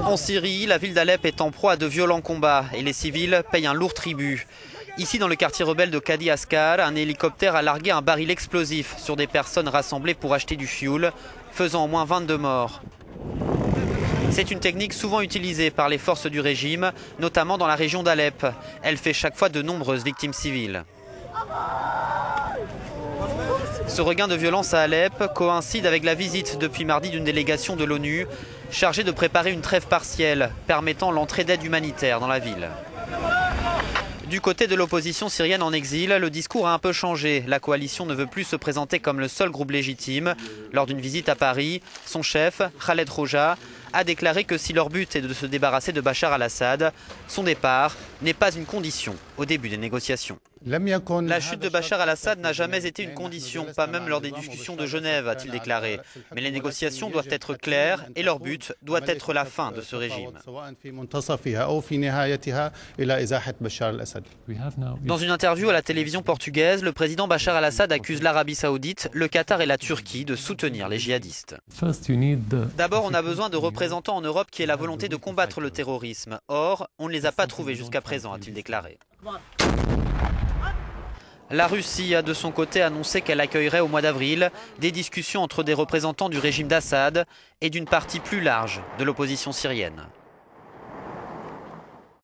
En Syrie, la ville d'Alep est en proie à de violents combats et les civils payent un lourd tribut. Ici, dans le quartier rebelle de Kadi Askar, un hélicoptère a largué un baril explosif sur des personnes rassemblées pour acheter du fioul, faisant au moins 22 morts. C'est une technique souvent utilisée par les forces du régime, notamment dans la région d'Alep. Elle fait chaque fois de nombreuses victimes civiles. Ce regain de violence à Alep coïncide avec la visite depuis mardi d'une délégation de l'ONU chargée de préparer une trêve partielle permettant l'entrée d'aide humanitaire dans la ville. Du côté de l'opposition syrienne en exil, le discours a un peu changé. La coalition ne veut plus se présenter comme le seul groupe légitime. Lors d'une visite à Paris, son chef, Khaled Roja, a déclaré que si leur but est de se débarrasser de Bachar al-Assad, son départ n'est pas une condition au début des négociations. La chute de Bachar al-Assad n'a jamais été une condition, pas même lors des discussions de Genève, a-t-il déclaré. Mais les négociations doivent être claires et leur but doit être la fin de ce régime. Dans une interview à la télévision portugaise, le président Bachar al-Assad accuse l'Arabie saoudite, le Qatar et la Turquie de soutenir les djihadistes. D'abord, on a besoin de représentants en Europe qui aient la volonté de combattre le terrorisme. Or, on ne les a pas trouvés jusqu'à présent, a-t-il déclaré. La Russie a de son côté annoncé qu'elle accueillerait au mois d'avril des discussions entre des représentants du régime d'Assad et d'une partie plus large de l'opposition syrienne.